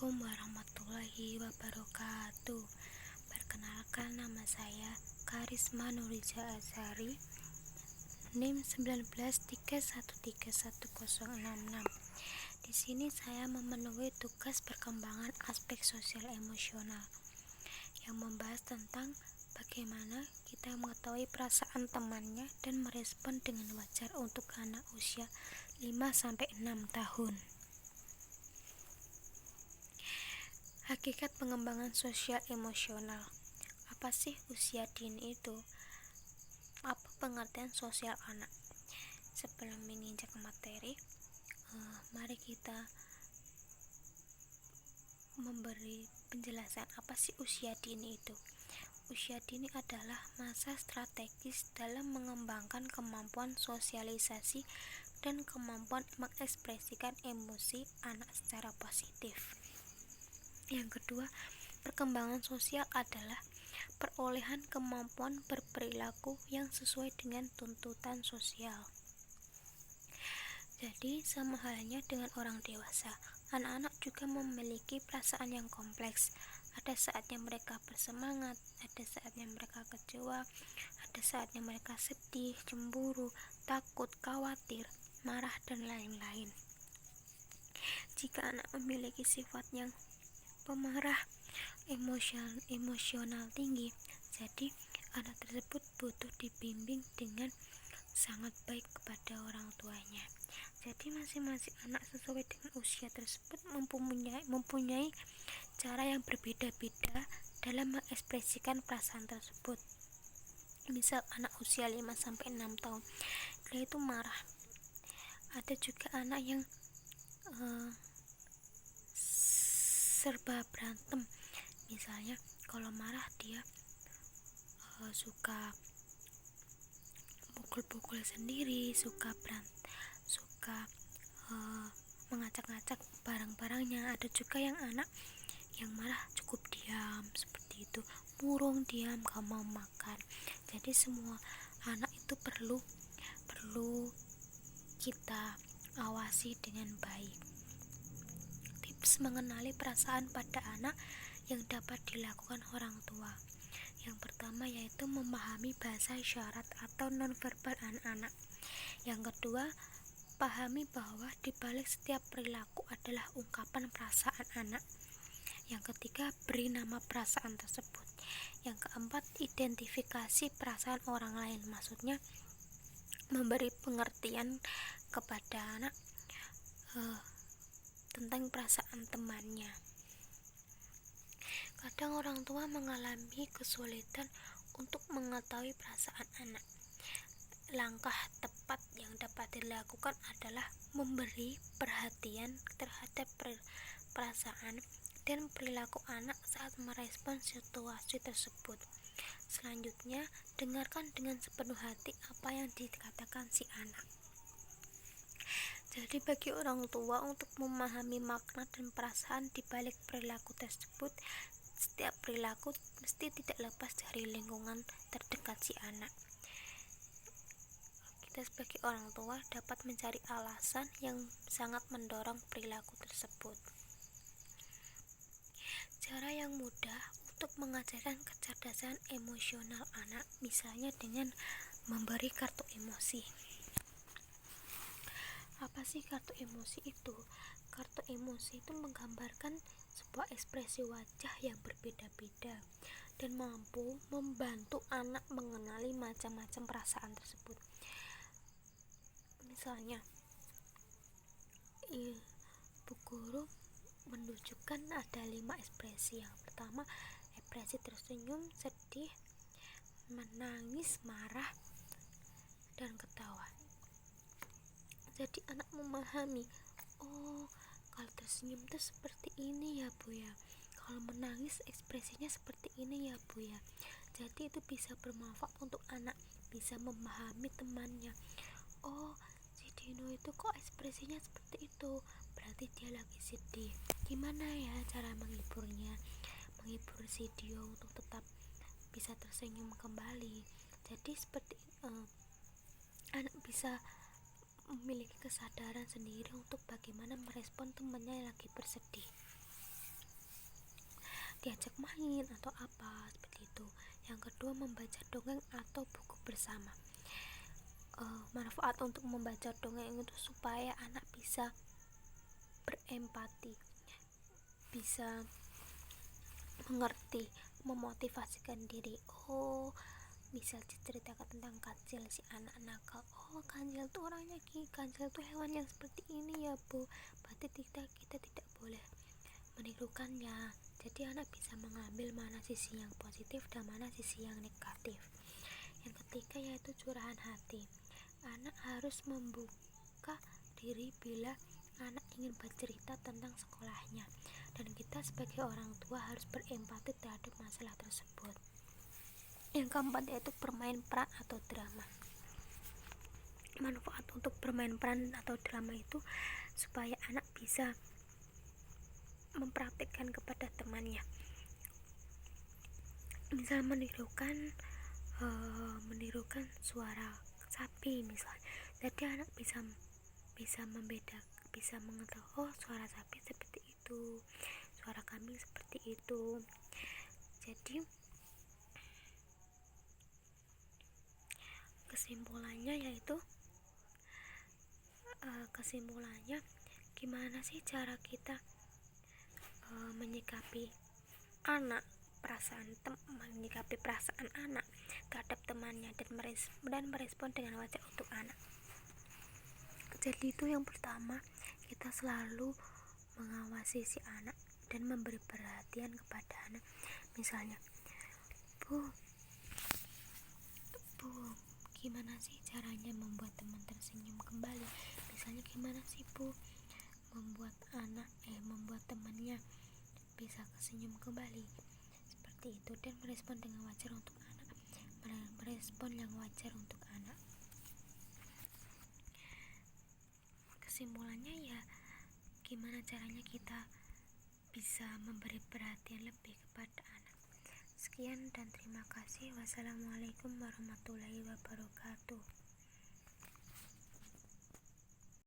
Assalamualaikum warahmatullahi wabarakatuh. Perkenalkan, nama saya Karisma Nurija Azhari, NIM 1931311066. Di sini saya memenuhi tugas perkembangan aspek sosial emosional yang membahas tentang bagaimana kita mengetahui perasaan temannya dan merespon dengan wajar untuk anak usia 5-6 tahun. Hakikat pengembangan sosial emosional. Apa sih usia dini itu? Apa pengertian sosial anak? Sebelum menginjak materi, mari kita memberi penjelasan apa sih usia dini itu. Usia dini adalah masa strategis dalam mengembangkan kemampuan sosialisasi dan kemampuan mengekspresikan emosi anak secara positif. Yang kedua, perkembangan sosial adalah perolehan kemampuan berperilaku yang sesuai dengan tuntutan sosial. Jadi, sama halnya dengan orang dewasa, anak-anak juga memiliki perasaan yang kompleks. Ada saatnya mereka bersemangat, ada saatnya mereka kecewa, ada saatnya mereka sedih, cemburu, takut, khawatir, marah, dan lain-lain. Jika anak memiliki sifat yang pemarah, emosional tinggi, jadi anak tersebut butuh dibimbing dengan sangat baik kepada orang tuanya. Jadi masing-masing anak sesuai dengan usia tersebut mempunyai cara yang berbeda-beda dalam mengekspresikan perasaan tersebut. Misal anak usia 5-6 tahun, dia itu marah. Ada juga anak yang serba berantem. Misalnya kalau marah dia suka pukul-pukul sendiri, suka mengacak-ngacak barang-barangnya. Ada juga yang anak yang marah cukup diam seperti itu, murung diam, gak mau makan. Jadi semua anak itu perlu kita awasi dengan baik. Tips mengenali perasaan pada anak yang dapat dilakukan orang tua. Yang pertama yaitu memahami bahasa isyarat atau nonverbal anak-anak. Yang kedua, pahami bahwa di balik setiap perilaku adalah ungkapan perasaan anak. Yang ketiga, beri nama perasaan tersebut. Yang keempat, identifikasi perasaan orang lain. Maksudnya memberi pengertian kepada anak tentang perasaan temannya. Kadang orang tua mengalami kesulitan untuk mengetahui perasaan anak. Langkah tepat yang dapat dilakukan adalah memberi perhatian terhadap perasaan dan perilaku anak saat merespon situasi tersebut. Selanjutnya, dengarkan dengan sepenuh hati apa yang dikatakan si anak. Jadi bagi orang tua untuk memahami makna dan perasaan di balik perilaku tersebut, setiap perilaku mesti tidak lepas dari lingkungan terdekat si anak. Kita sebagai orang tua dapat mencari alasan yang sangat mendorong perilaku tersebut. Cara yang mudah untuk mengajarkan kecerdasan emosional anak, misalnya dengan memberi kartu emosi. Apa sih kartu emosi itu? Kartu emosi itu menggambarkan sebuah ekspresi wajah yang berbeda-beda dan mampu membantu anak mengenali macam-macam perasaan tersebut. Misalnya, Bu Guru menunjukkan ada 5 ekspresi. Yang pertama, ekspresi tersenyum, sedih, menangis, marah, dan ketawa. Jadi anak memahami, oh kalau tersenyum itu seperti ini ya Bu ya, kalau menangis ekspresinya seperti ini ya Bu ya. Jadi itu bisa bermanfaat untuk anak, bisa memahami temannya. Oh, si Dino itu kok ekspresinya seperti itu, berarti dia lagi sedih. Gimana ya cara menghiburnya, menghibur si Dio untuk tetap bisa tersenyum kembali. Jadi seperti anak bisa memiliki kesadaran sendiri untuk bagaimana merespon temannya yang lagi bersedih. diajak main atau apa seperti itu. Yang kedua, membaca dongeng atau buku bersama. Manfaat untuk membaca dongeng itu supaya anak bisa berempati, bisa mengerti, memotivasikan diri. Misal diceritakan tentang kancil, si anak nakal, kancil tuh orangnya kancil tuh hewan yang seperti ini ya bu, berarti kita tidak boleh menirukannya. Jadi anak bisa mengambil mana sisi yang positif dan mana sisi yang negatif. Yang ketiga yaitu curahan hati. Anak harus membuka diri bila anak ingin bercerita tentang sekolahnya, dan kita sebagai orang tua harus berempati terhadap masalah tersebut. Yang keempat yaitu bermain peran atau drama. Manfaat untuk bermain peran atau drama itu supaya anak bisa mempraktikkan kepada temannya, misal menirukan suara sapi misalnya. Jadi anak bisa membedakan, bisa mengetahui suara sapi seperti itu, suara kambing seperti itu. Jadi kesimpulannya gimana sih cara kita menyikapi menyikapi perasaan anak terhadap temannya dan merespon dengan wajar untuk anak. Jadi itu yang pertama, kita selalu mengawasi si anak dan memberi perhatian kepada anak. Misalnya, Bu, gimana sih caranya membuat teman tersenyum kembali? Misalnya gimana sih Bu membuat temannya bisa tersenyum kembali? Seperti itu, dan merespon dengan wajar untuk anak. Merespon yang wajar untuk anak. Kesimpulannya ya, gimana caranya kita bisa memberi perhatian lebih kepada anak. Sekian dan terima kasih. Wassalamualaikum warahmatullahi wabarakatuh.